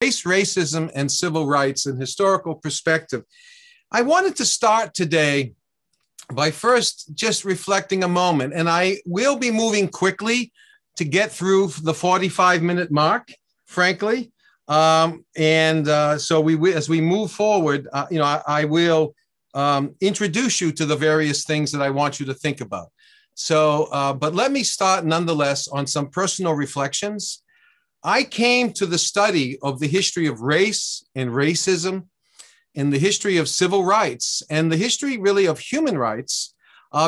Race, racism, and civil rights in historical perspective. I wanted to start today by first just reflecting a moment, and I will be moving quickly to get through the 45-minute mark, frankly. So as we move forward, I will introduce you to the various things that I want you to think about. But let me start nonetheless on some personal reflections. I came to the study of the history of race and racism, and the history of civil rights, and the history really of human rights,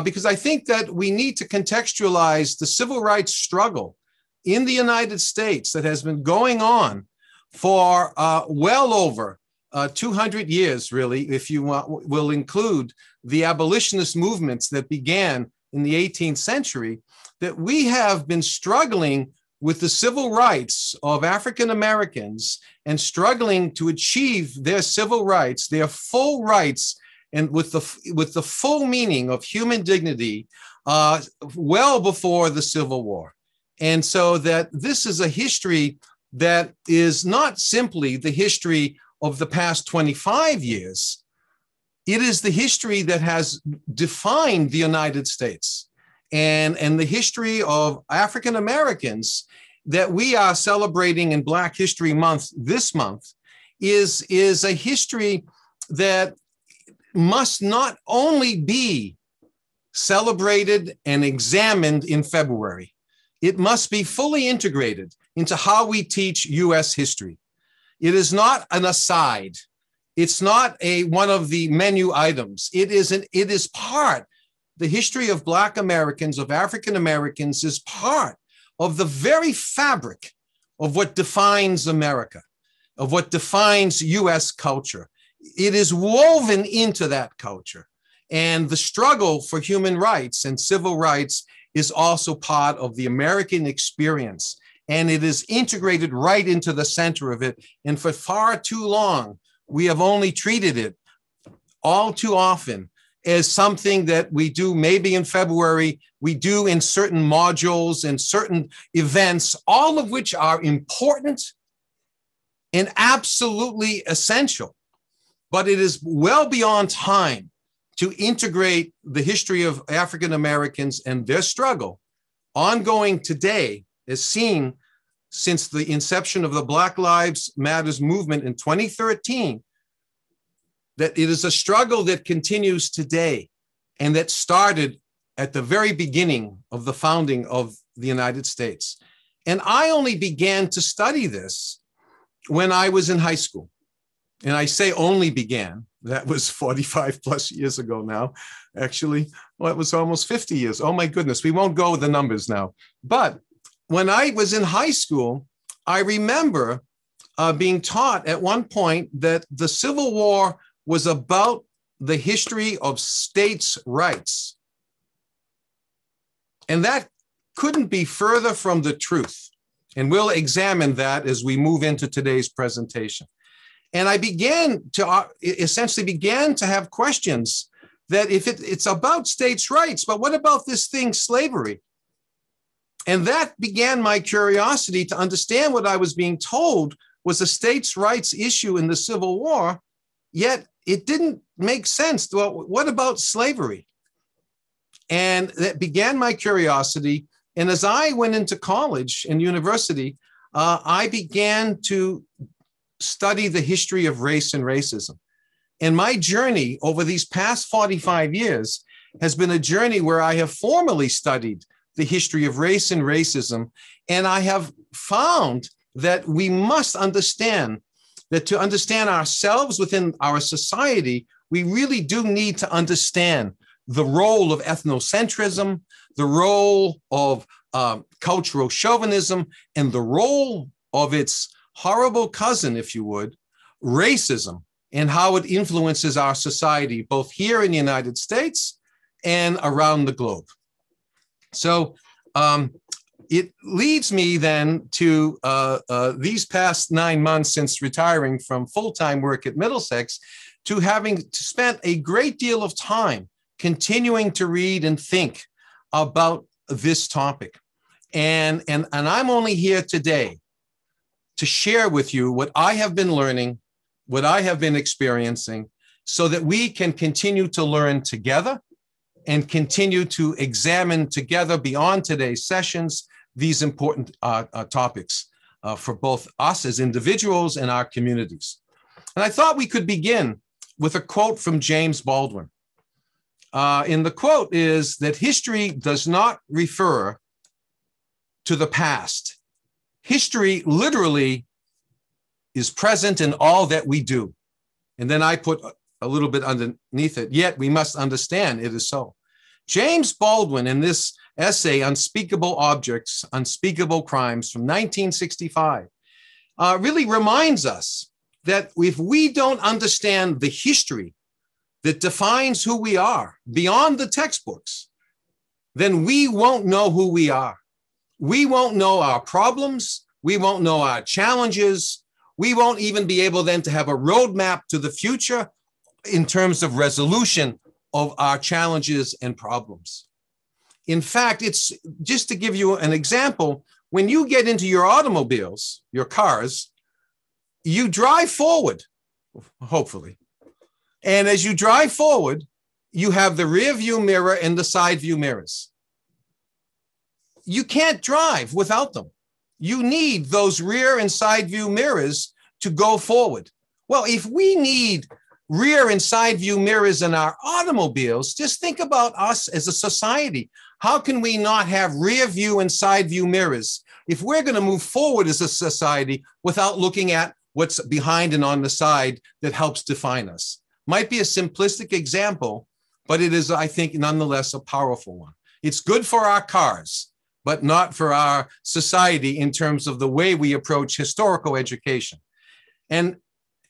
because I think that we need to contextualize the civil rights struggle in the United States that has been going on for well over 200 years, really, if you will include the abolitionist movements that began in the 18th century, that we have been struggling with the civil rights of African Americans and struggling to achieve their civil rights, their full rights, and with the full meaning of human dignity well before the Civil War. And so that this is a history that is not simply the history of the past 25 years. It is the history that has defined the United States and the history of African Americans that we are celebrating in Black History Month this month is a history that must not only be celebrated and examined in February, it must be fully integrated into how we teach U.S. history. It is not an aside. It's not one of the menu items. It is part. The history of Black Americans, of African Americans, is part of the very fabric of what defines America, of what defines U.S. culture. It is woven into that culture. And the struggle for human rights and civil rights is also part of the American experience. And it is integrated right into the center of it. And for far too long, we have only treated it all too often as something that we do maybe in February, we do in certain modules and certain events, all of which are important and absolutely essential. But it is well beyond time to integrate the history of African Americans and their struggle ongoing today, as seen since the inception of the Black Lives Matters movement in 2013, that it is a struggle that continues today and that started at the very beginning of the founding of the United States. And I only began to study this when I was in high school. And I say only began, that was 45 plus years ago now, actually. Well, it was almost 50 years. Oh my goodness, we won't go with the numbers now. But when I was in high school, I remember being taught at one point that the Civil War was about the history of states' rights. And that couldn't be further from the truth. And we'll examine that as we move into today's presentation. And I essentially began to have questions that if it's about states' rights, but what about this thing, slavery? And that began my curiosity to understand what I was being told was a states' rights issue in the Civil War, yet it didn't make sense. Well, what about slavery? And that began my curiosity. And as I went into college and university, I began to study the history of race and racism. And my journey over these past 45 years has been a journey where I have formally studied the history of race and racism. And I have found that we must understand that to understand ourselves within our society, we really do need to understand the role of ethnocentrism, the role of cultural chauvinism, and the role of its horrible cousin, if you would, racism, and how it influences our society, both here in the United States and around the globe. So it leads me then to these past 9 months since retiring from full-time work at Middlesex to having spent a great deal of time continuing to read and think about this topic. And I'm only here today to share with you what I have been learning, what I have been experiencing, so that we can continue to learn together and continue to examine together beyond today's sessions these important topics for both us as individuals and our communities. And I thought we could begin with a quote from James Baldwin. And the quote is that history does not refer to the past. History literally is present in all that we do. And then I put a little bit underneath it, yet we must understand it is so. James Baldwin, in this essay, Unspeakable Objects, Unspeakable Crimes from 1965, really reminds us that if we don't understand the history that defines who we are beyond the textbooks, then we won't know who we are. We won't know our problems. We won't know our challenges. We won't even be able then to have a roadmap to the future in terms of resolution of our challenges and problems. In fact, it's just to give you an example, when you get into your automobiles, your cars, you drive forward, hopefully. And as you drive forward, you have the rear view mirror and the side view mirrors. You can't drive without them. You need those rear and side view mirrors to go forward. Well, if we need rear and side view mirrors in our automobiles, just think about us as a society. How can we not have rear view and side view mirrors if we're going to move forward as a society without looking at what's behind and on the side that helps define us? Might be a simplistic example, but it is, I think, nonetheless a powerful one. It's good for our cars, but not for our society in terms of the way we approach historical education. And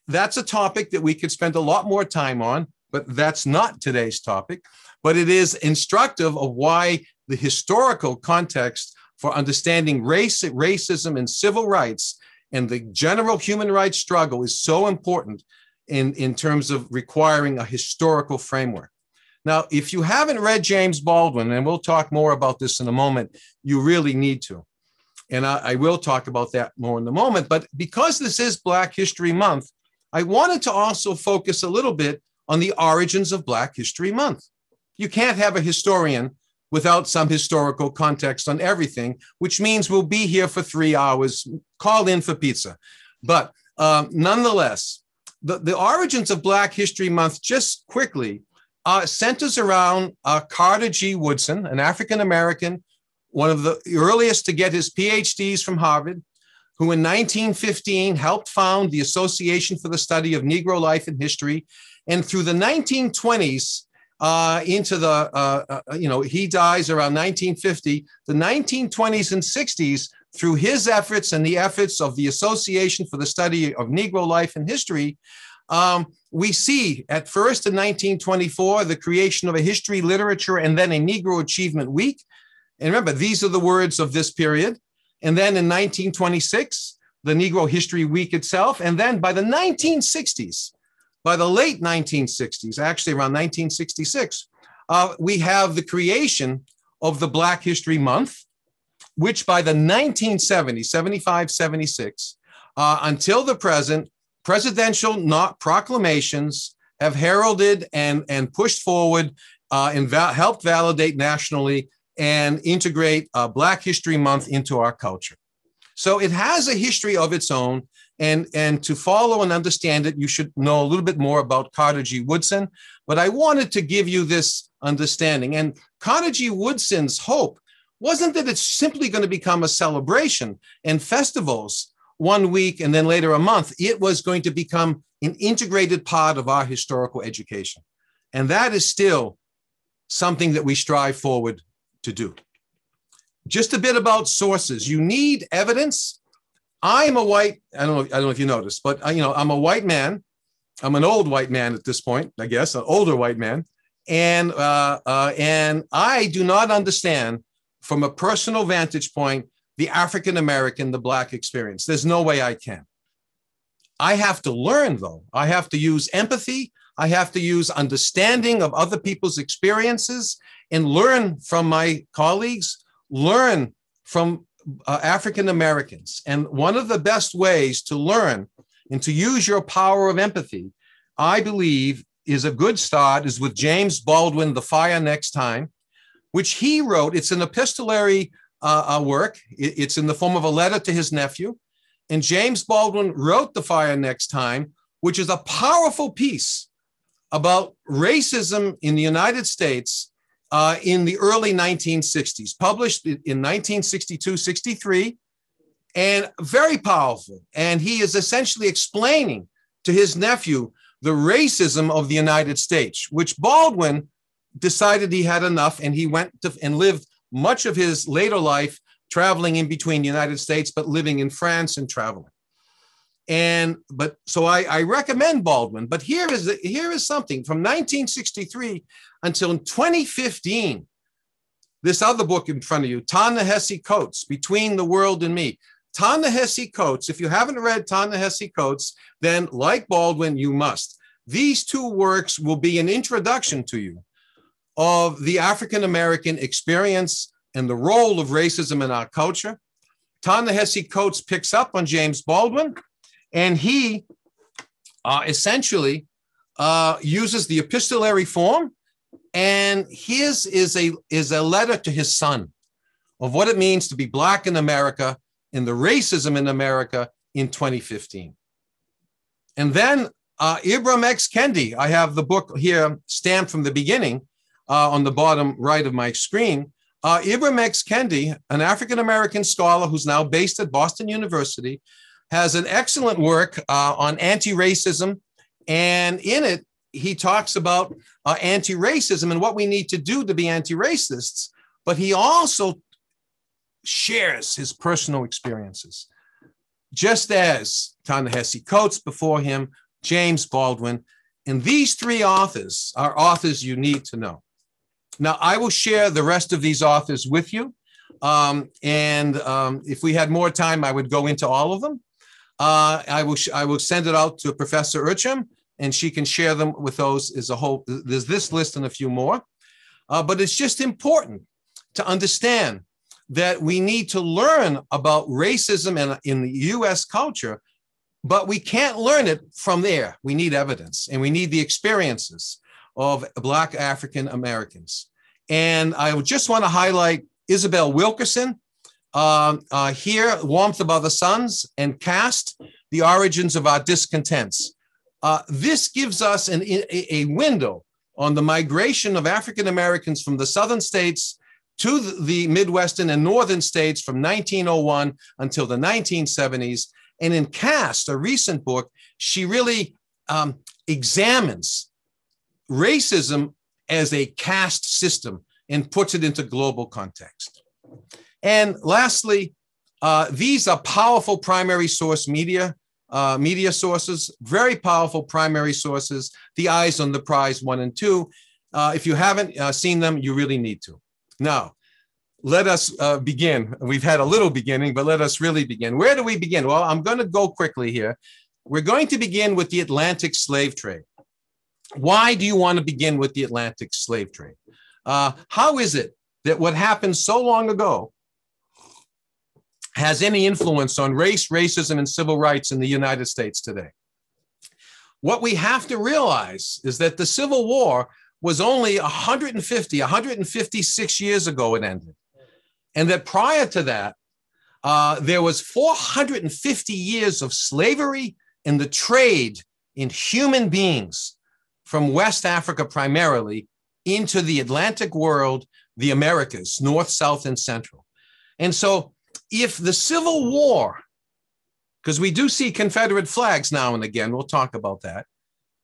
that's a topic that we could spend a lot more time on, but that's not today's topic. But it is instructive of why the historical context for understanding race, racism, and civil rights and the general human rights struggle is so important in terms of requiring a historical framework. Now, if you haven't read James Baldwin, and we'll talk more about this in a moment, you really need to. And I will talk about that more in a moment. But because this is Black History Month, I wanted to also focus a little bit on the origins of Black History Month. You can't have a historian without some historical context on everything, which means we'll be here for 3 hours, call in for pizza. But nonetheless, the origins of Black History Month, just quickly, centers around Carter G. Woodson, an African-American, one of the earliest to get his PhDs from Harvard, who in 1915 helped found the Association for the Study of Negro Life and History. And through the 1920s, into the, he dies around 1950, the 1920s and 60s, through his efforts and the efforts of the Association for the Study of Negro Life and History, we see at first in 1924, the creation of a history literature and then a Negro Achievement Week. And remember, these are the words of this period. And then in 1926, the Negro History Week itself. And then by the 1960s, by the late 1960s, actually around 1966, we have the creation of the Black History Month, which by the 1970s, 75, 76, until the present, presidential proclamations have heralded and pushed forward and helped validate nationally and integrate Black History Month into our culture. So it has a history of its own. And to follow and understand it, you should know a little bit more about Carter G. Woodson. But I wanted to give you this understanding. And Carter G. Woodson's hope wasn't that it's simply going to become a celebration and festivals 1 week and then later a month. It was going to become an integrated part of our historical education. And that is still something that we strive forward to do. Just a bit about sources. You need evidence. I'm a white, I don't know if you noticed, but I'm a white man. I'm an old white man at this point, I guess, an older white man. And I do not understand from a personal vantage point, the African-American, the Black experience. There's no way I can. I have to learn though. I have to use empathy. I have to use understanding of other people's experiences and learn from my colleagues, learn from African Americans. And one of the best ways to learn and to use your power of empathy, I believe, is a good start is with James Baldwin, The Fire Next Time, which he wrote. It's an epistolary work. It's in the form of a letter to his nephew. And James Baldwin wrote The Fire Next Time, which is a powerful piece about racism in the United States in the early 1960s, published in 1962-63, and very powerful. And he is essentially explaining to his nephew the racism of the United States, which Baldwin decided he had enough, and he went to and lived much of his later life traveling in between the United States, but living in France and traveling. So I recommend Baldwin, but here is something from 1963 until 2015. This other book in front of you, Ta-Nehisi Coates, Between the World and Me. Ta-Nehisi Coates, if you haven't read Ta-Nehisi Coates, then like Baldwin, you must. These two works will be an introduction to you of the African-American experience and the role of racism in our culture. Ta-Nehisi Coates picks up on James Baldwin, and he essentially uses the epistolary form, and his is a letter to his son of what it means to be Black in America and the racism in America in 2015. And then Ibram X. Kendi, I have the book here stamped from the beginning on the bottom right of my screen. Ibram X. Kendi, an African-American scholar who's now based at Boston University, has an excellent work on anti-racism. And in it, he talks about anti-racism and what we need to do to be anti-racists. But he also shares his personal experiences, just as Ta-Nehisi Coates before him, James Baldwin. And these three authors are authors you need to know. Now, I will share the rest of these authors with you. If we had more time, I would go into all of them. I will send it out to Professor Urcham, and she can share them with those as a whole. There's this list and a few more. But it's just important to understand that we need to learn about racism in the U.S. culture, but we can't learn it from there. We need evidence, and we need the experiences of Black African Americans. And I just want to highlight Isabel Wilkerson here, Warmth of Other Suns, and Caste, The Origins of Our Discontents. This gives us a window on the migration of African Americans from the southern states to the Midwestern and northern states from 1901 until the 1970s. And in Caste, a recent book, she really examines racism as a caste system and puts it into global context. And lastly, these are powerful primary source media sources, very powerful primary sources, The Eyes on the Prize 1 and 2. If you haven't seen them, you really need to. Now, let us begin. We've had a little beginning, but let us really begin. Where do we begin? Well, I'm going to go quickly here. We're going to begin with the Atlantic slave trade. Why do you want to begin with the Atlantic slave trade? How is it that what happened so long ago has any influence on race, racism, and civil rights in the United States today? What we have to realize is that the Civil War was only 156 years ago it ended. And that prior to that, there was 450 years of slavery and the trade in human beings from West Africa primarily into the Atlantic world, the Americas, North, South, and Central. And so if the Civil War, because we do see Confederate flags now and again, we'll talk about that,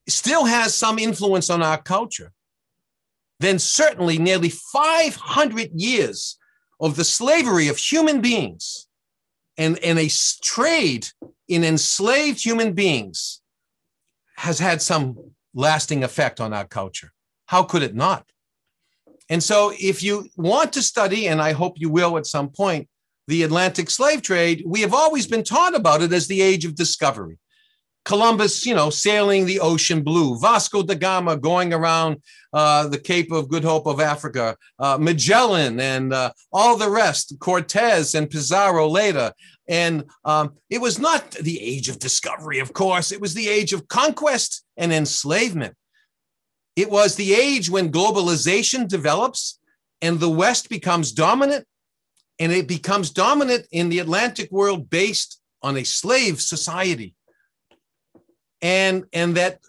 still has some influence on our culture, then certainly nearly 500 years of the slavery of human beings and a trade in enslaved human beings has had some lasting effect on our culture. How could it not? And so if you want to study, and I hope you will at some point, the Atlantic slave trade, we have always been taught about it as the age of discovery. Columbus, sailing the ocean blue, Vasco da Gama going around the Cape of Good Hope of Africa, Magellan and all the rest, Cortez and Pizarro later. And it was not the age of discovery, of course. It was the age of conquest and enslavement. It was the age when globalization develops and the West becomes dominant, and it becomes dominant in the Atlantic world based on a slave society. And that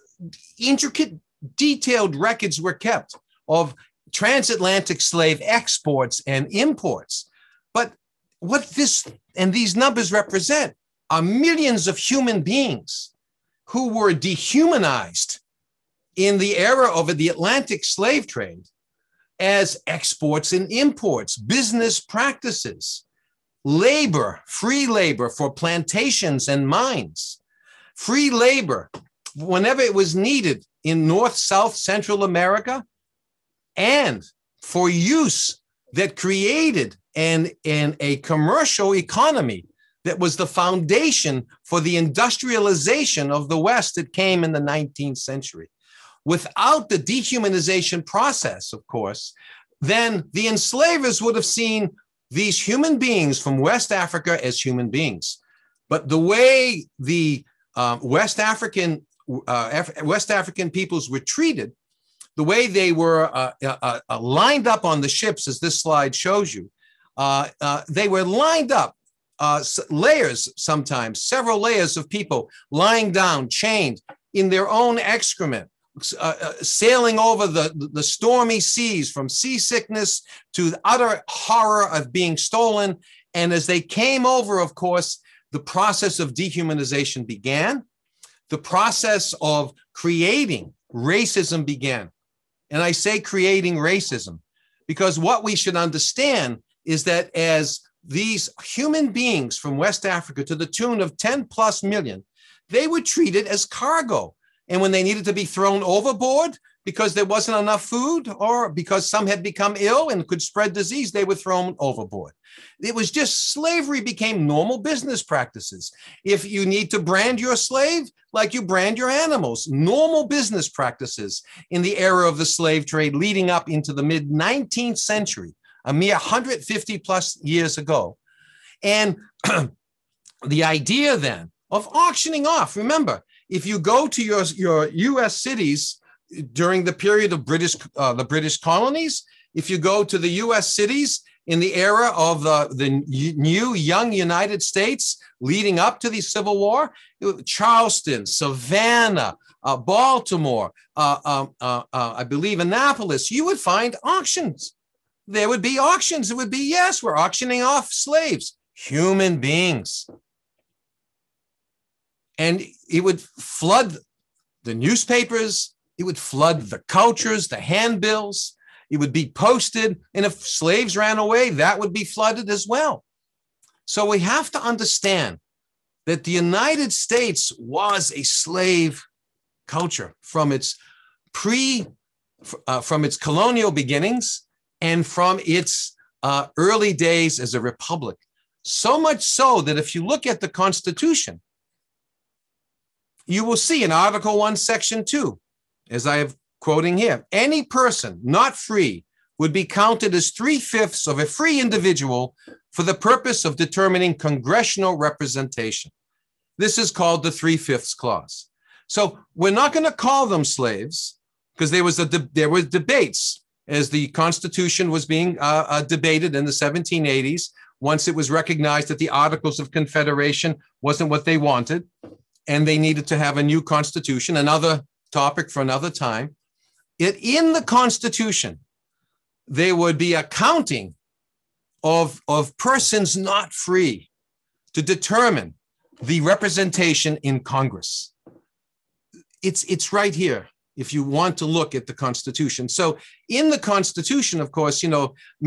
intricate, detailed records were kept of transatlantic slave exports and imports. But what this and these numbers represent are millions of human beings who were dehumanized in the era of the Atlantic slave trade as exports and imports, business practices, labor, free labor for plantations and mines, free labor whenever it was needed in North, South, Central America, and for use that created a commercial economy that was the foundation for the industrialization of the West that came in the 19th century. Without the dehumanization process, of course, then the enslavers would have seen these human beings from West Africa as human beings. But the way the West African peoples were treated, the way they were lined up on the ships, as this slide shows you, they were lined up, layers sometimes, several layers of people lying down, chained in their own excrement, sailing over the stormy seas from seasickness to the utter horror of being stolen. And as they came over, of course, the process of dehumanization began. The process of creating racism began. And I say creating racism because what we should understand is that as these human beings from West Africa to the tune of 10 plus million, they were treated as cargo. And when they needed to be thrown overboard because there wasn't enough food or because some had become ill and could spread disease, they were thrown overboard. It was just slavery became normal business practices. If you need to brand your slave, like you brand your animals, normal business practices in the era of the slave trade leading up into the mid-19th century, a mere 150 plus years ago. And the idea then of auctioning off, remember, if you go to your U.S. cities during the period of the British colonies, if you go to the U.S. cities in the era of the new young United States leading up to the Civil War, Charleston, Savannah, Baltimore, I believe Annapolis, you would find auctions. There would be auctions. It would be, yes, we're auctioning off slaves, human beings. And it would flood the newspapers. It would flood the cultures, the handbills. It would be posted. And if slaves ran away, that would be flooded as well. So we have to understand that the United States was a slave culture from its colonial beginnings and from its early days as a republic. So much so that if you look at the Constitution, you will see in Article 1, Section 2, as I have quoting here, any person not free would be counted as 3/5 of a free individual for the purpose of determining congressional representation. This is called the 3/5 clause. So we're not going to call them slaves because there were debates as the Constitution was being debated in the 1780s. Once it was recognized that the Articles of Confederation wasn't what they wanted, and they needed to have a new constitution, another topic for another time. In the Constitution, there would be a counting of persons not free to determine the representation in Congress. It's right here if you want to look at the Constitution. So in the Constitution, of course,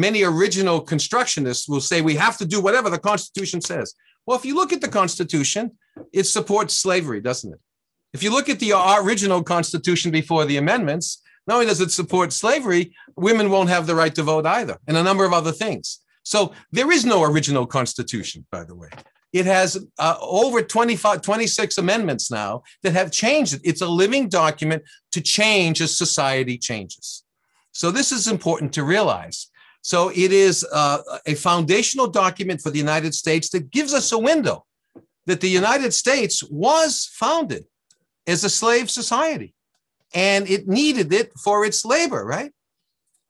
many original constructionists will say we have to do whatever the Constitution says. Well, if you look at the Constitution, it supports slavery, doesn't it? If you look at the original Constitution before the amendments, not only does it support slavery, women won't have the right to vote either, and a number of other things. So there is no original Constitution, by the way. It has over 26 amendments now that have changed it. It's a living document to change as society changes. So this is important to realize. So it is a foundational document for the United States that gives us a window that the United States was founded as a slave society, and it needed it for its labor, right?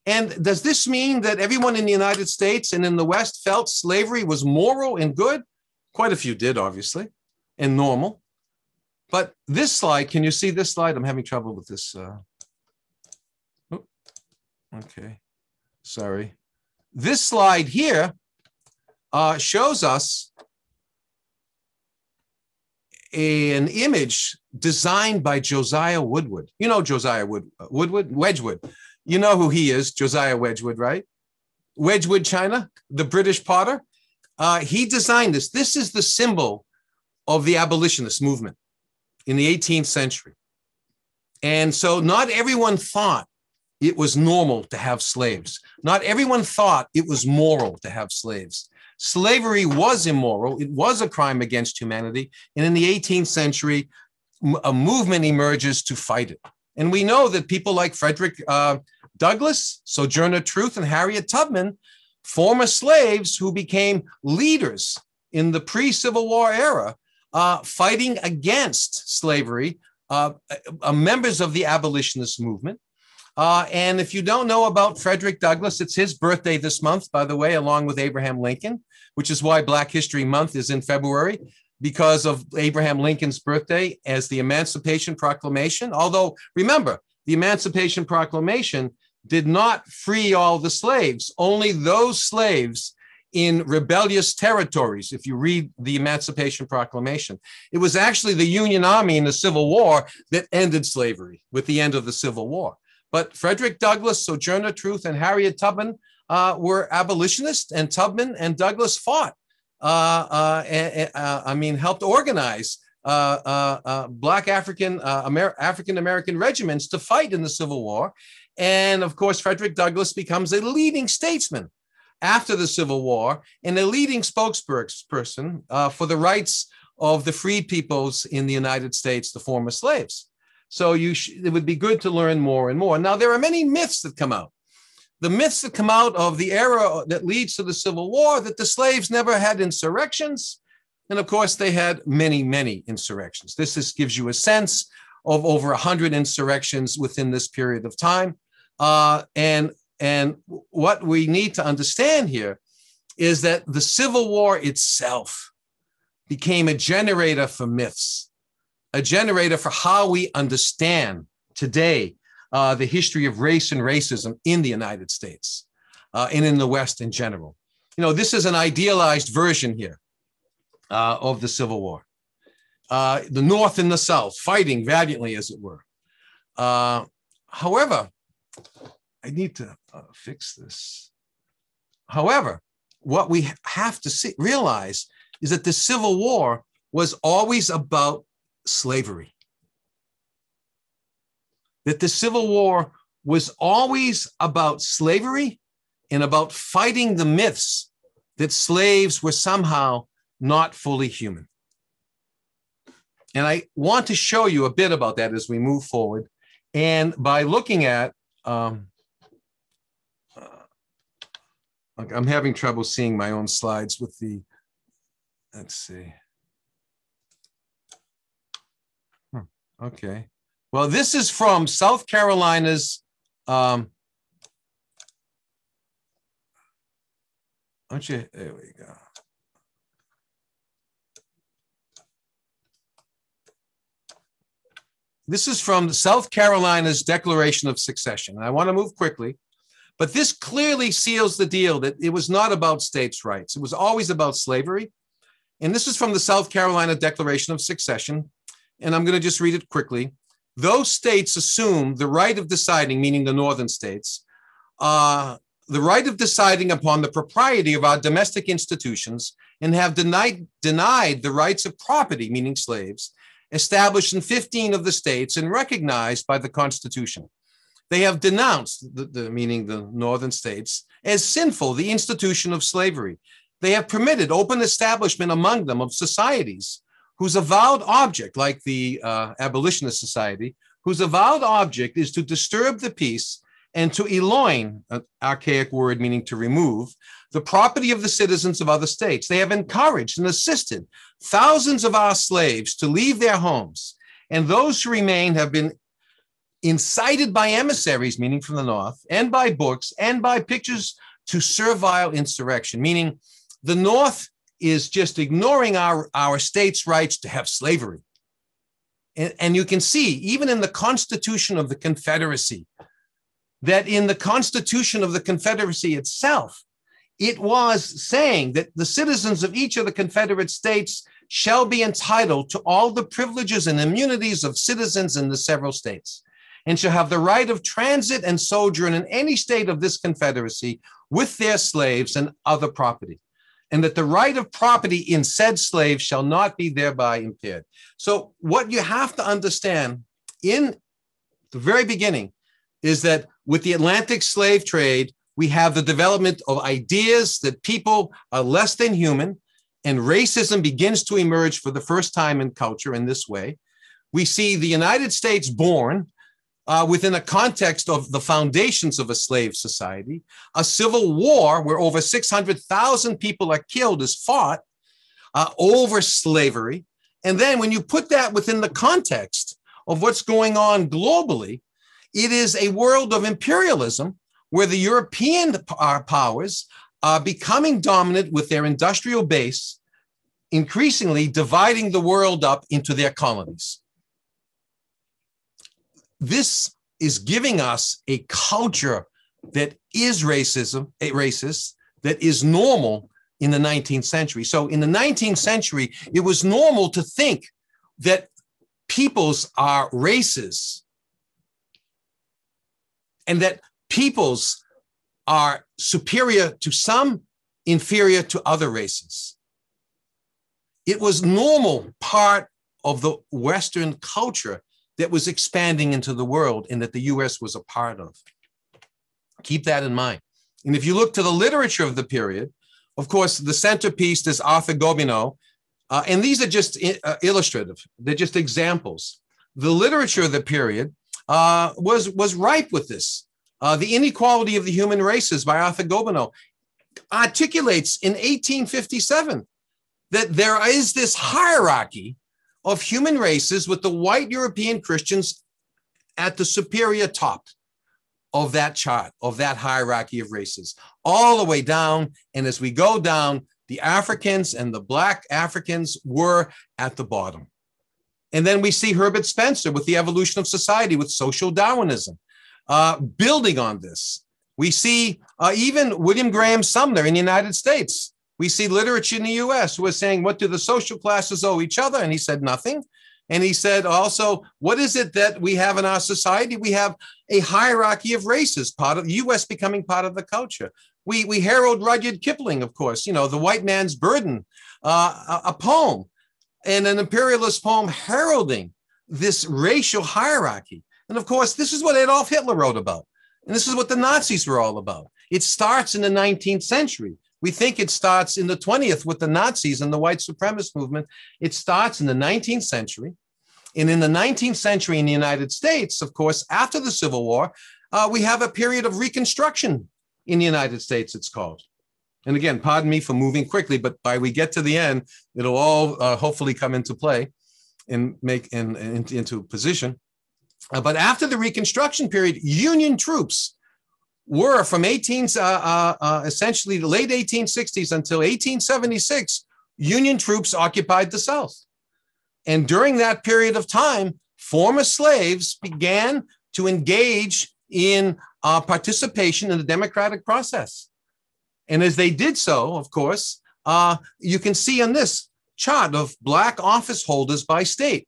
And does this mean that everyone in the United States and in the West felt slavery was moral and good? Quite a few did, obviously, and normal. But this slide, can you see this slide? I'm having trouble with this. Okay, sorry. This slide here shows us an image designed by Josiah Woodward. You know Josiah Wedgwood. You know who he is, Josiah Wedgwood, right? Wedgwood, China, the British potter. He designed this. This is the symbol of the abolitionist movement in the 18th century. And so not everyone thought it was normal to have slaves. Not everyone thought it was moral to have slaves. Slavery was immoral. It was a crime against humanity. And in the 18th century, a movement emerges to fight it. And we know that people like Frederick Douglass, Sojourner Truth, and Harriet Tubman, former slaves who became leaders in the pre-Civil War era, fighting against slavery, members of the abolitionist movement. And if you don't know about Frederick Douglass, it's his birthday this month, by the way, along with Abraham Lincoln, which is why Black History Month is in February, because of Abraham Lincoln's birthday as the Emancipation Proclamation. Although, remember, the Emancipation Proclamation did not free all the slaves, only those slaves in rebellious territories, if you read the Emancipation Proclamation. It was actually the Union Army in the Civil War that ended slavery with the end of the Civil War. But Frederick Douglass, Sojourner Truth, and Harriet Tubman were abolitionists, and Tubman and Douglass fought. Helped organize Black African-American regiments to fight in the Civil War. And of course, Frederick Douglass becomes a leading statesman after the Civil War and a leading spokesperson for the rights of the freed peoples in the United States, the former slaves. So it would be good to learn more and more. Now, there are many myths that come out. The myths that come out of the era that leads to the Civil War, that the slaves never had insurrections. And of course, they had many, many insurrections. This gives you a sense of over 100 insurrections within this period of time. And what we need to understand here is that the Civil War itself became a generator for myths, a generator for how we understand today the history of race and racism in the United States and in the West in general. You know, this is an idealized version here of the Civil War. The North and the South fighting valiantly, as it were. However, I need to fix this. However, what we have to realize is that the Civil War was always about slavery. That the Civil War was always about slavery and about fighting the myths that slaves were somehow not fully human. And I want to show you a bit about that as we move forward. And by looking at, I'm having trouble seeing my own slides with the, let's see. Okay. Well, this is from South Carolina's, there we go. This is from South Carolina's Declaration of Succession. And I want to move quickly, but this clearly seals the deal that it was not about states' rights. It was always about slavery. And this is from the South Carolina Declaration of Succession. And I'm going to just read it quickly. Those states assume the right of deciding, meaning the northern states, the right of deciding upon the propriety of our domestic institutions and have denied the rights of property, meaning slaves, established in 15 of the states and recognized by the Constitution. They have denounced, meaning the northern states, as sinful the institution of slavery They have permitted open establishment among them of societies whose avowed object, like the abolitionist society, whose avowed object is to disturb the peace and to eloign, an archaic word meaning to remove, the property of the citizens of other states. They have encouraged and assisted thousands of our slaves to leave their homes, and those who remain have been incited by emissaries, meaning from the north, and by books, and by pictures to servile insurrection, meaning the north is just ignoring our states' rights to have slavery. And you can see, even in the Constitution of the Confederacy, that in the Constitution of the Confederacy itself, it was saying that the citizens of each of the Confederate states shall be entitled to all the privileges and immunities of citizens in the several states, and shall have the right of transit and sojourn in any state of this Confederacy with their slaves and other property, and that the right of property in said slaves shall not be thereby impaired. So what you have to understand in the very beginning is that with the Atlantic slave trade, we have the development of ideas that people are less than human, and racism begins to emerge for the first time in culture in this way. We see the United States born within a context of the foundations of a slave society. A civil war where over 600,000 people are killed is fought over slavery. And then when you put that within the context of what's going on globally, it is a world of imperialism where the European powers are becoming dominant with their industrial base, increasingly dividing the world up into their colonies. This is giving us a culture that is racist, that is normal in the 19th century. So in the 19th century, it was normal to think that peoples are races and that peoples are superior to some, inferior to other races. It was normal part of the Western culture that was expanding into the world and that the US was a part of. Keep that in mind. And if you look to the literature of the period, of course, the centerpiece is Arthur Gobineau, and these are just illustrative. They're just examples. The literature of the period was ripe with this. The Inequality of the Human Races by Arthur Gobineau articulates in 1857 that there is this hierarchy of human races with the white European Christians at the superior top of that chart, of that hierarchy of races, all the way down. And as we go down, the Africans and the Black Africans were at the bottom. And then we see Herbert Spencer with The Evolution of Society, with social Darwinism, building on this. We see even William Graham Sumner in the United States. We see literature in the US who was saying, what do the social classes owe each other? And he said, nothing. And he said also, what is it that we have in our society? We have a hierarchy of races, part of the US becoming part of the culture. We herald Rudyard Kipling, of course, you know, The White Man's Burden, a poem, and an imperialist poem heralding this racial hierarchy. And of course, this is what Adolf Hitler wrote about. And this is what the Nazis were all about. It starts in the 19th century. We think it starts in the 20th with the Nazis and the white supremacist movement. It starts in the 19th century. And in the 19th century in the United States, of course, after the Civil War, we have a period of Reconstruction in the United States, it's called. And again, pardon me for moving quickly, but by we get to the end, it'll all hopefully come into play and make into position. But after the Reconstruction period, Union troops were from essentially the late 1860s until 1876, Union troops occupied the South. And during that period of time, former slaves began to engage in participation in the democratic process. And as they did so, of course, you can see on this chart of Black office holders by state.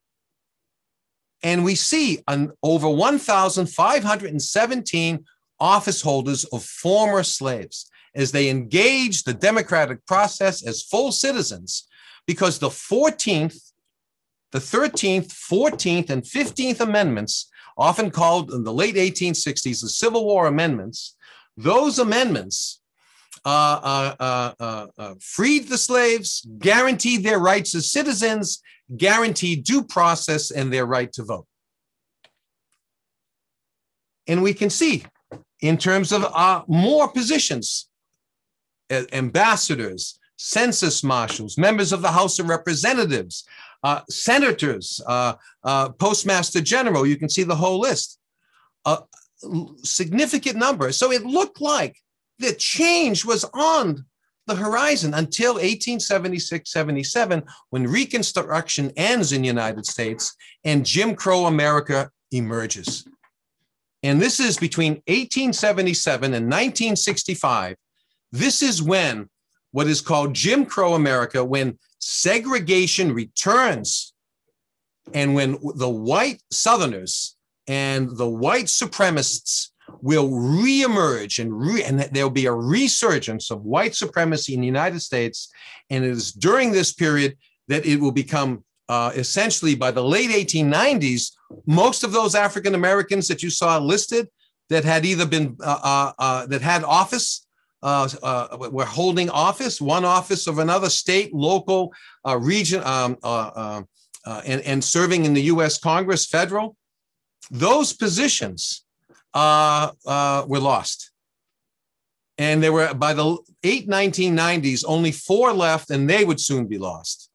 And we see over 1,517 office holders of former slaves as they engage the democratic process as full citizens, because the 14th, the 13th, 14th, and 15th Amendments, often called in the late 1860s the Civil War Amendments, those amendments freed the slaves, guaranteed their rights as citizens, guaranteed due process and their right to vote. And we can see in terms of more positions, ambassadors, census marshals, members of the House of Representatives, senators, postmaster general, you can see the whole list. A significant number. So it looked like the change was on the horizon until 1876-77, when Reconstruction ends in the United States and Jim Crow America emerges. And this is between 1877 and 1965. This is when what is called Jim Crow America, when segregation returns and when the white Southerners and the white supremacists will reemerge and there'll be a resurgence of white supremacy in the United States. And it is during this period that it will become essentially by the late 1890s, most of those African Americans that you saw listed that had either been, that had office, were holding office, one office of another state, local, region, and serving in the US Congress, federal, those positions were lost. And there were, by the late 1990s, only 4 left, and they would soon be lost.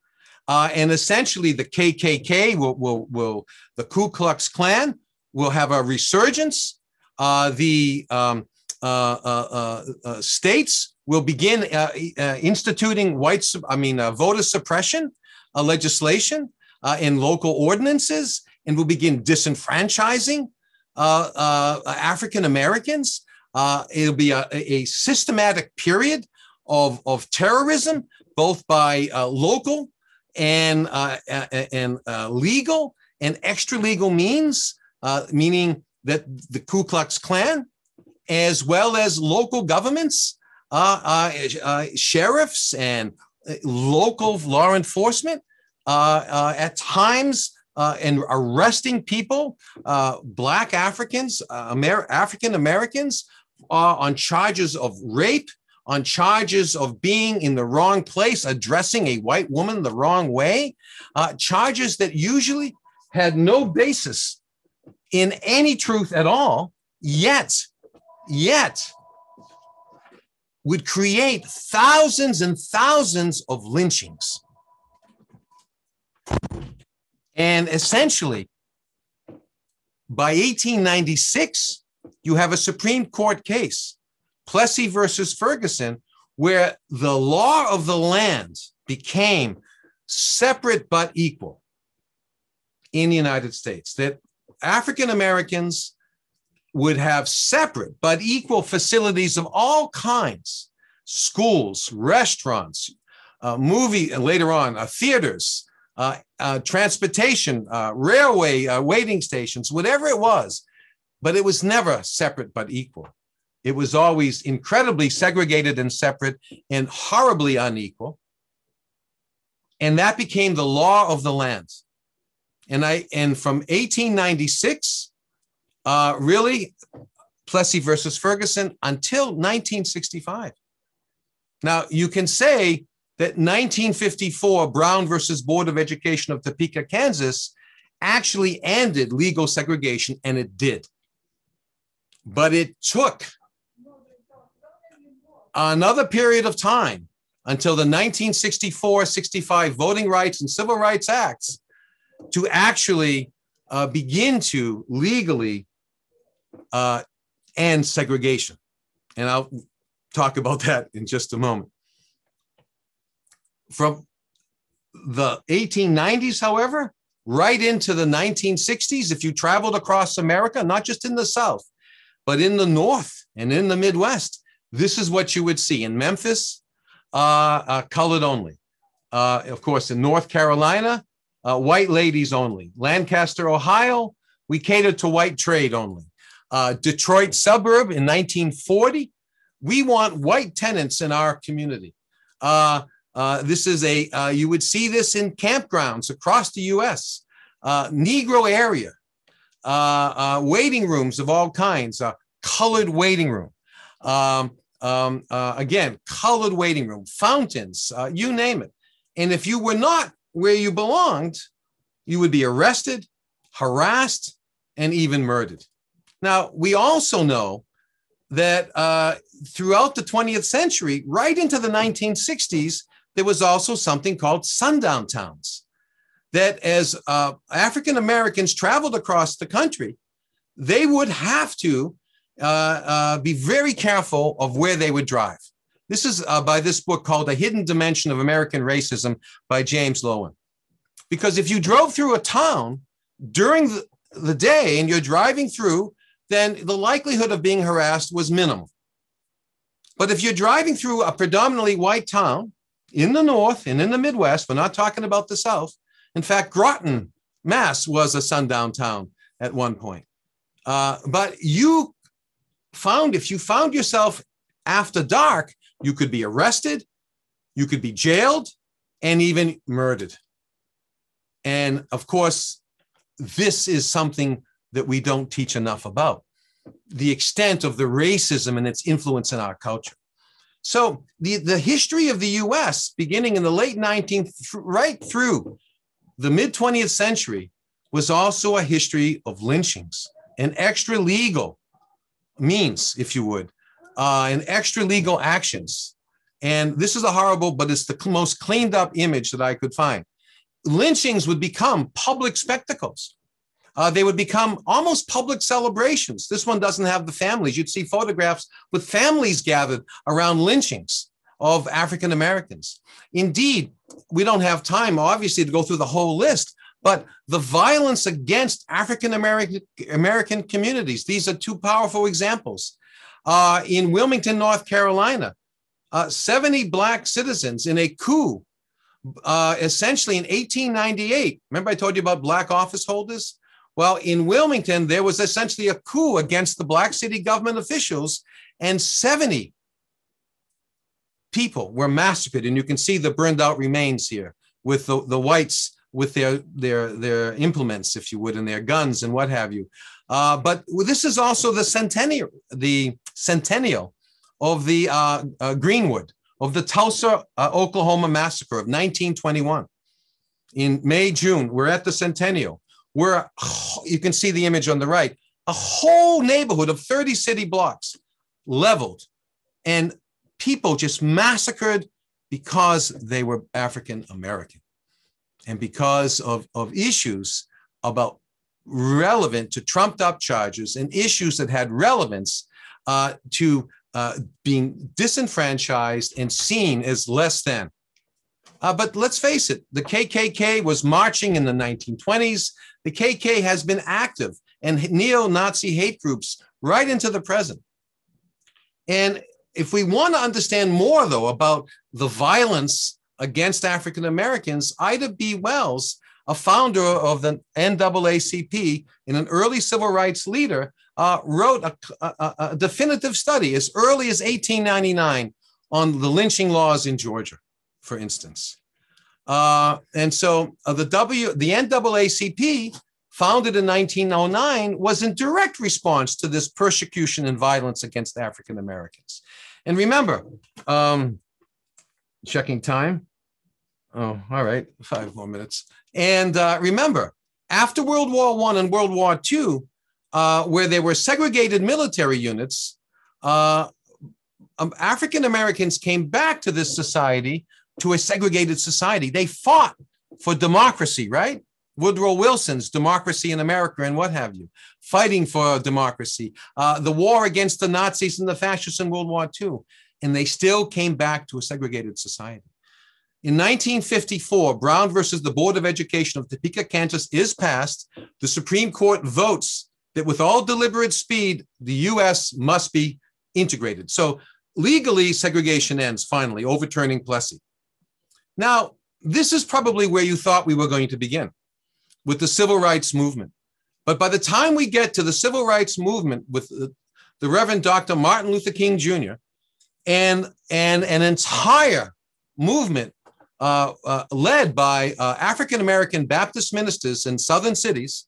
And essentially the KKK the Ku Klux Klan will have a resurgence. The states will begin instituting voter suppression legislation in local ordinances, and will begin disenfranchising African Americans. It'll be a systematic period of terrorism, both by local and legal and extra legal means, meaning that the Ku Klux Klan, as well as local governments, sheriffs and local law enforcement, at times, and arresting people, Black Africans, African Americans, on charges of rape, on charges of being in the wrong place, addressing a white woman the wrong way, charges that usually had no basis in any truth at all, yet would create thousands and thousands of lynchings. And essentially, by 1896, you have a Supreme Court case, Plessy versus Ferguson, where the law of the land became separate but equal in the United States, that African Americans would have separate but equal facilities of all kinds, schools, restaurants, later on, theaters, transportation, railway waiting stations, whatever it was, but it was never separate but equal. It was always incredibly segregated and separate and horribly unequal. And that became the law of the land. And from 1896, really, Plessy versus Ferguson, until 1965. Now, you can say that 1954, Brown versus Board of Education of Topeka, Kansas, actually ended legal segregation, and it did. But it took another period of time until the 1964-65 Voting Rights and Civil Rights Acts to actually begin to legally end segregation. And I'll talk about that in just a moment. From the 1890s, however, right into the 1960s, if you traveled across America, not just in the South, but in the North and in the Midwest, this is what you would see. In Memphis, colored only. Of course, in North Carolina, white ladies only. Lancaster, Ohio, we catered to white trade only. Detroit suburb in 1940, we want white tenants in our community. This is you would see this in campgrounds across the US, Negro area, waiting rooms of all kinds, colored waiting room. Again, colored waiting room, fountains, you name it. And if you were not where you belonged, you would be arrested, harassed, and even murdered. Now, we also know that throughout the 20th century, right into the 1960s, there was also something called sundown towns. That as African Americans traveled across the country, they would have to be very careful of where they would drive. This is by this book called A Hidden Dimension of American Racism by James Loewen. Because if you drove through a town during the day and you're driving through, then the likelihood of being harassed was minimal. But if you're driving through a predominantly white town in the North and in the Midwest, we're not talking about the South. In fact, Groton, Mass was a sundown town at one point. But if you found yourself after dark, you could be arrested, you could be jailed, and even murdered. And of course, this is something that we don't teach enough about, the extent of the racism and its influence in our culture. So the history of the US, beginning in the late 19th, right through the mid-20th century, was also a history of lynchings and extra legal means, if you would, and extra legal actions. And this is a horrible, but it's the most cleaned up image that I could find. Lynchings would become public spectacles. They would become almost public celebrations. This one doesn't have the families. You'd see photographs with families gathered around lynchings of African Americans. Indeed, we don't have time, obviously, to go through the whole list, but the violence against African American communities, these are two powerful examples. In Wilmington, North Carolina, 70 Black citizens in a coup, essentially in 1898. Remember I told you about Black office holders? Well, in Wilmington, there was essentially a coup against the Black city government officials, and 70 people were massacred. And you can see the burned out remains here with the whites with their implements, if you would, and their guns and what have you. But this is also the centennial of the Greenwood, of the Tulsa, Oklahoma massacre of 1921. In May, June, we're at the centennial, where you can see the image on the right, a whole neighborhood of 30 city blocks leveled and people just massacred because they were African American and because of issues about relevant to trumped up charges and issues that had relevance to being disenfranchised and seen as less than. But let's face it, the KKK was marching in the 1920s. The KKK has been active and neo-Nazi hate groups right into the present. And if we want to understand more, though, about the violence against African Americans, Ida B. Wells, a founder of the NAACP and an early civil rights leader, wrote a definitive study as early as 1899 on the lynching laws in Georgia, for instance. And so the NAACP, founded in 1909, was in direct response to this persecution and violence against African Americans. And remember, checking time. Oh, all right, 5 more minutes. And remember, after World War I and World War II, where there were segregated military units, African Americans came back to this society, to a segregated society. They fought for democracy, right? Woodrow Wilson's Democracy in America and what have you, fighting for democracy, the war against the Nazis and the fascists in World War II, and they still came back to a segregated society. In 1954, Brown versus the Board of Education of Topeka, Kansas is passed. The Supreme Court votes that with all deliberate speed, the U.S. must be integrated. So legally, segregation ends finally, overturning Plessy. Now, this is probably where you thought we were going to begin, with the civil rights movement. But by the time we get to the civil rights movement with the Reverend Dr. Martin Luther King Jr. and an entire movement led by African-American Baptist ministers in southern cities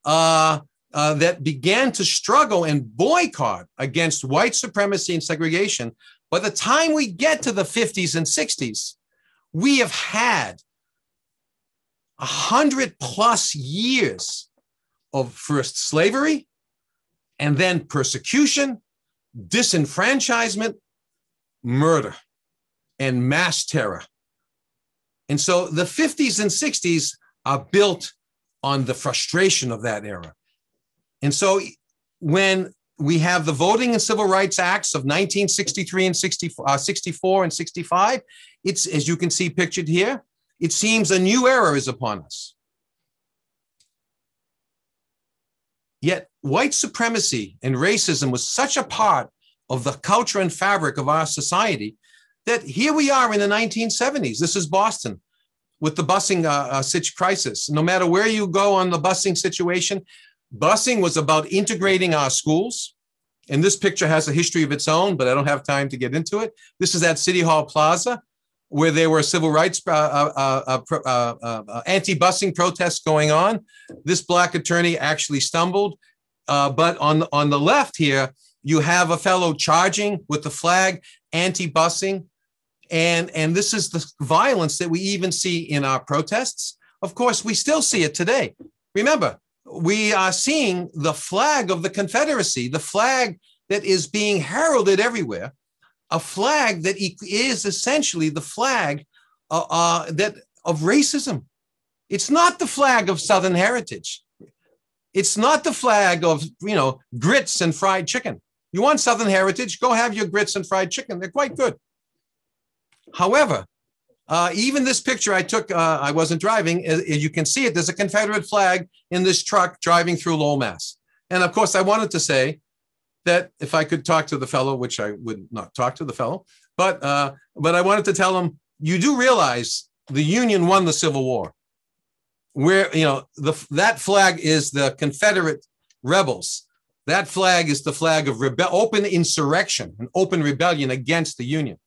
that began to struggle and boycott against white supremacy and segregation, By the time we get to the 50s and 60s, we have had 100+ years of first slavery and then persecution, disenfranchisement, murder, and mass terror. And so the 50s and 60s are built on the frustration of that era. And so when we have the Voting and Civil Rights Acts of 1963 and 64 and 65, it's, as you can see pictured here, it seems a new era is upon us. Yet white supremacy and racism was such a part of the culture and fabric of our society that here we are in the 1970s. This is Boston with the busing crisis. No matter where you go on the busing situation, busing was about integrating our schools. And this picture has a history of its own, but I don't have time to get into it. This is at City Hall Plaza, where there were civil rights anti-busing protests going on. This Black attorney actually stumbled. But on the left here, you have a fellow charging with the flag, anti-busing. And this is the violence that we even see in our protests. Of course, we still see it today. Remember, we are seeing the flag of the Confederacy, the flag that is being heralded everywhere, a flag that is essentially the flag of racism. It's not the flag of Southern heritage. It's not the flag of, grits and fried chicken. You want Southern heritage, go have your grits and fried chicken. They're quite good. However, even this picture I took, I wasn't driving, as you can see it, there's a Confederate flag in this truck driving through Lowell, Mass. And of course, I wanted to say that if I could talk to the fellow, which I would not talk to the fellow, but I wanted to tell him, you do realize the Union won the Civil War, where, that flag is the Confederate rebels. That flag is the flag of open insurrection and open rebellion against the Union.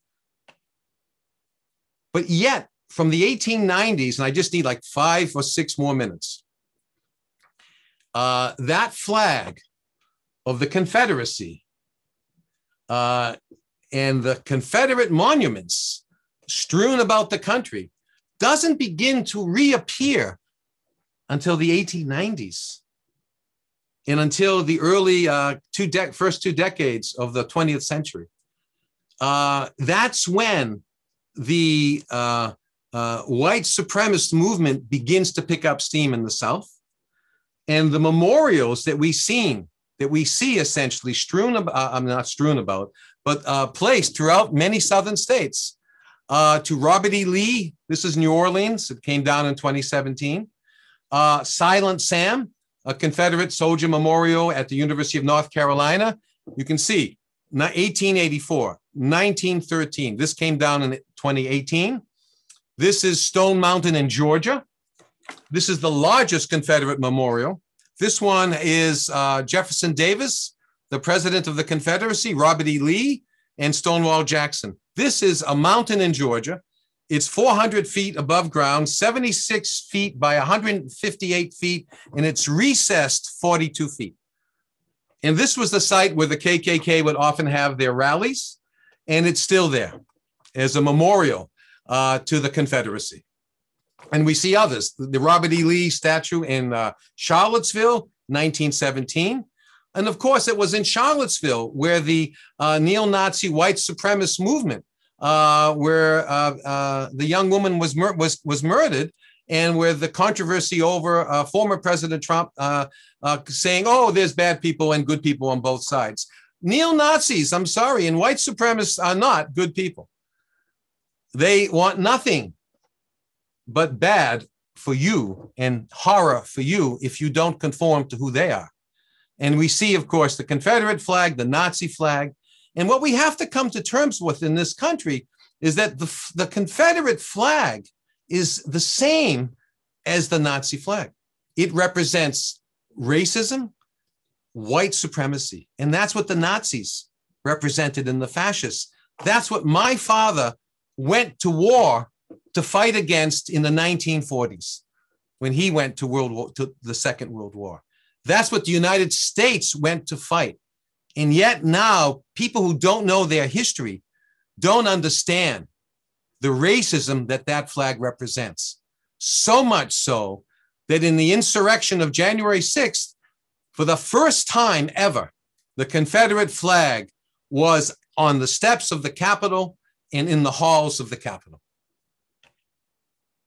But yet, from the 1890s, and I just need like 5 or 6 more minutes, that flag of the Confederacy and the Confederate monuments strewn about the country doesn't begin to reappear until the 1890s and until the early first 2 decades of the 20th century. That's when the white supremacist movement begins to pick up steam in the South. And the memorials that we see essentially placed throughout many Southern states to Robert E. Lee. This is New Orleans. It came down in 2017. Silent Sam, a Confederate soldier memorial at the University of North Carolina. You can see 1884, 1913. This came down in 2018. This is Stone Mountain in Georgia. This is the largest Confederate memorial. This one is Jefferson Davis, the president of the Confederacy, Robert E. Lee, and Stonewall Jackson. This is a mountain in Georgia. It's 400 feet above ground, 76 feet by 158 feet, and it's recessed 42 feet. And this was the site where the KKK would often have their rallies, and it's still there as a memorial to the Confederacy. And we see others, the Robert E. Lee statue in Charlottesville, 1917. And of course, it was in Charlottesville where the neo-Nazi white supremacist movement, where the young woman was murdered, and where the controversy over former President Trump saying, oh, there's bad people and good people on both sides. Neo-Nazis, I'm sorry, and white supremacists are not good people. They want nothing but bad for you and horror for you if you don't conform to who they are. And we see, of course, the Confederate flag, the Nazi flag. And what we have to come to terms with in this country is that the Confederate flag is the same as the Nazi flag. It represents racism, white supremacy. And that's what the Nazis represented in the fascists. That's what my father went to war to fight against in the 1940s when he went to the Second World War. That's what the United States went to fight. And yet now, people who don't know their history don't understand the racism that that flag represents. So much so that in the insurrection of January 6th, for the first time ever, the Confederate flag was on the steps of the Capitol and in the halls of the Capitol.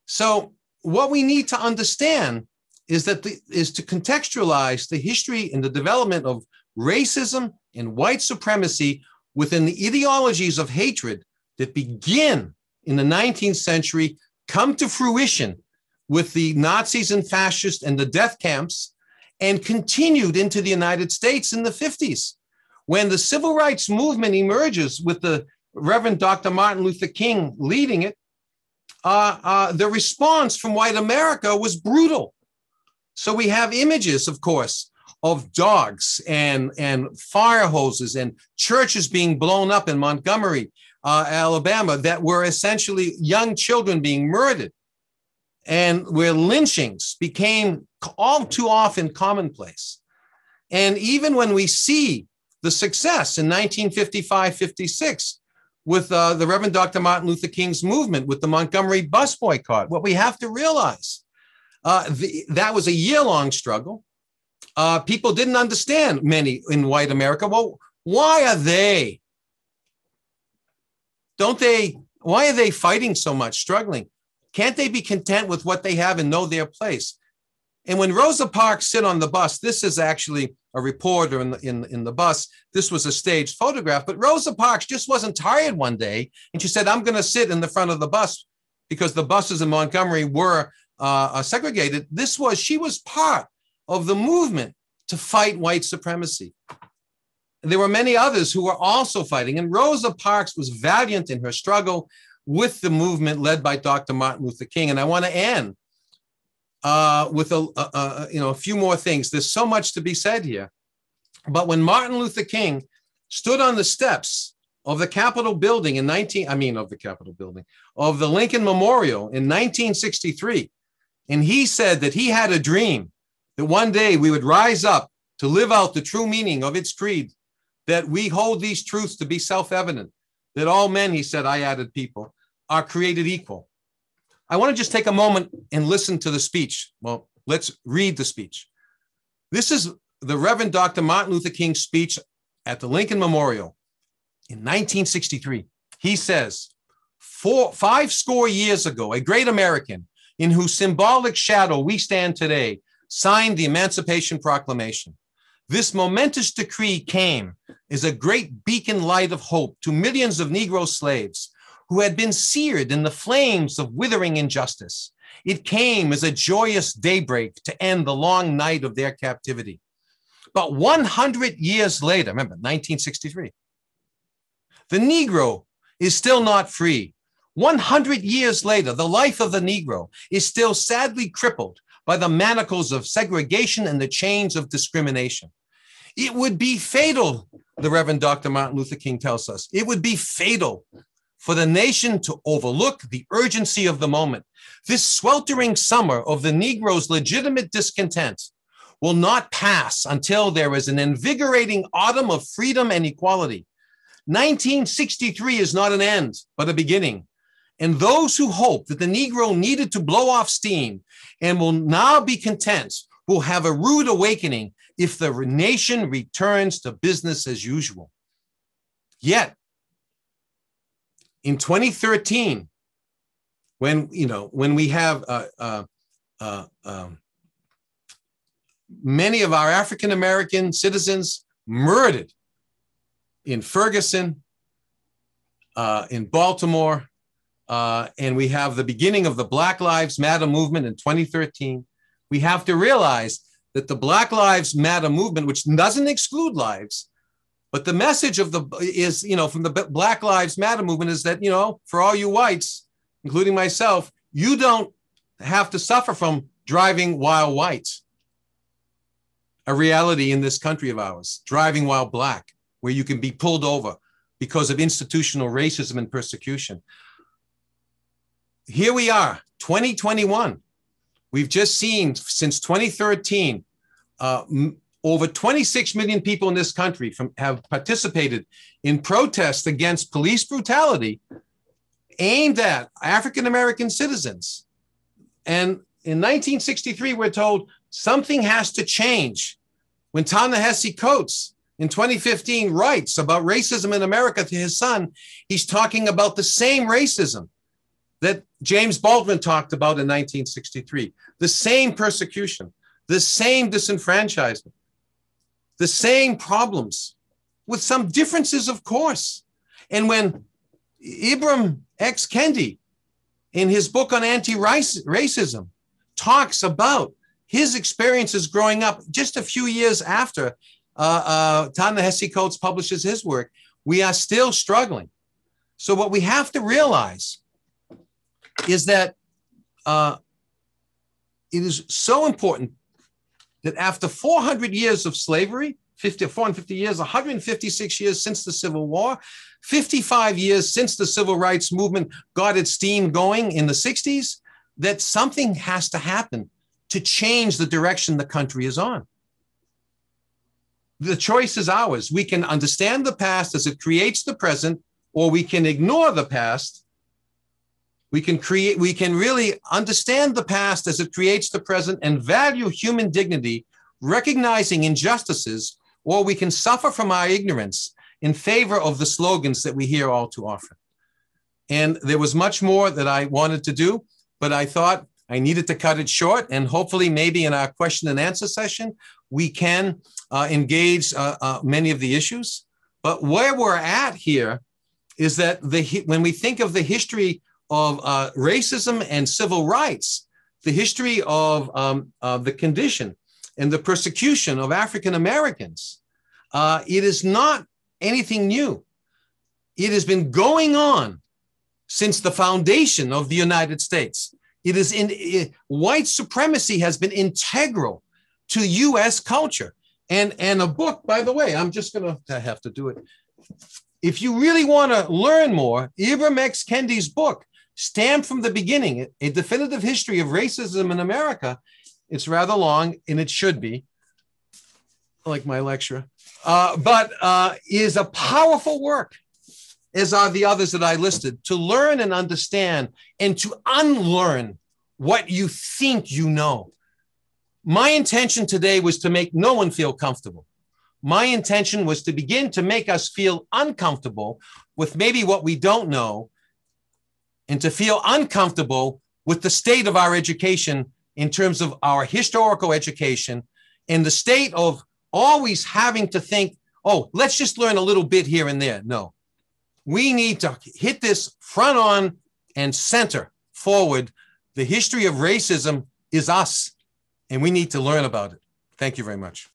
So what we need to understand is to contextualize the history and the development of racism and white supremacy within the ideologies of hatred that begin in the 19th century, come to fruition with the Nazis and fascists and the death camps, and continued into the United States in the 50s. When the civil rights movement emerges with the Reverend Dr. Martin Luther King leading it, the response from white America was brutal. So we have images, of course, of dogs and fire hoses and churches being blown up in Montgomery, Alabama, that were essentially young children being murdered, and where lynchings became all too often commonplace. And even when we see the success in 1955-56 with the Reverend Dr. Martin Luther King's movement with the Montgomery bus boycott, what we have to realize, that was a year-long struggle. People didn't understand, many in white America. Well, why are they fighting so much, struggling? Can't they be content with what they have and know their place? And when Rosa Parks sit on the bus, this is actually a reporter in the bus. This was a staged photograph, but Rosa Parks just wasn't tired one day. And she said, I'm going to sit in the front of the bus because the buses in Montgomery were segregated. She was part of the movement to fight white supremacy. There were many others who were also fighting. And Rosa Parks was valiant in her struggle with the movement led by Dr. Martin Luther King. And I want to end with a few more things. There's so much to be said here. But when Martin Luther King stood on the steps of the Capitol building of the Lincoln Memorial in 1963, and he said that he had a dream that one day we would rise up to live out the true meaning of its creed, that we hold these truths to be self-evident, that all men, he said, I added people, are created equal. I want to just take a moment and listen to the speech. Well, let's read the speech. This is the Reverend Dr. Martin Luther King's speech at the Lincoln Memorial in 1963. He says, 5 years ago, a great American in whose symbolic shadow we stand today signed the Emancipation Proclamation. This momentous decree came as a great beacon light of hope to millions of Negro slaves who had been seared in the flames of withering injustice. It came as a joyous daybreak to end the long night of their captivity. But 100 years later, remember, 1963, the Negro is still not free. 100 years later, the life of the Negro is still sadly crippled by the manacles of segregation and the chains of discrimination. It would be fatal, the Reverend Dr. Martin Luther King tells us, it would be fatal for the nation to overlook the urgency of the moment. This sweltering summer of the Negro's legitimate discontent will not pass until there is an invigorating autumn of freedom and equality. 1963 is not an end, but a beginning. And those who hope that the Negro needed to blow off steam and will now be content will have a rude awakening if the nation returns to business as usual. Yet, in 2013, when we have many of our African-American citizens murdered in Ferguson, in Baltimore, and we have the beginning of the Black Lives Matter movement in 2013, we have to realize that the Black Lives Matter movement, which doesn't exclude lives, but the message of from the Black Lives Matter movement is that, for all you whites, including myself, you don't have to suffer from driving while white. A reality in this country of ours, driving while Black, where you can be pulled over because of institutional racism and persecution. Here we are, 2021. We've just seen since 2013, over 26 million people in this country have participated in protests against police brutality aimed at African-American citizens. And in 1963, we're told something has to change. When Ta-Nehisi Coates in 2015 writes about racism in America to his son, he's talking about the same racism that James Baldwin talked about in 1963, the same persecution, the same disenfranchisement, the same problems, with some differences, of course. And when Ibram X. Kendi, in his book on anti-racism, talks about his experiences growing up just a few years after Ta-Nehisi Coates publishes his work, we are still struggling. So what we have to realize is that it is so important that after 400 years of slavery, 450 years, 156 years since the Civil War, 55 years since the Civil Rights Movement got its steam going in the 60s, that something has to happen to change the direction the country is on. The choice is ours. We can understand the past as it creates the present, or we can ignore the past. We can really understand the past as it creates the present and value human dignity, recognizing injustices, or we can suffer from our ignorance in favor of the slogans that we hear all too often. And there was much more that I wanted to do, but I thought I needed to cut it short, and hopefully maybe in our question and answer session, we can engage many of the issues. But where we're at here is that when we think of the history of racism and civil rights, the history of the condition and the persecution of African Americans, it is not anything new. It has been going on since the foundation of the United States. It is white supremacy has been integral to U.S. culture. And a book, by the way, I'm just going to have to do it. If you really want to learn more, Ibram X. Kendi's book, Stamped from the Beginning, A Definitive History of Racism in America. It's rather long, and it should be, like my lecture, but is a powerful work, as are the others that I listed, to learn and understand and to unlearn what you think you know. My intention today was to make no one feel comfortable. My intention was to begin to make us feel uncomfortable with maybe what we don't know, and to feel uncomfortable with the state of our education in terms of our historical education and the state of always having to think, oh, let's just learn a little bit here and there. No, we need to hit this front on and center forward. The history of racism is us, and we need to learn about it. Thank you very much.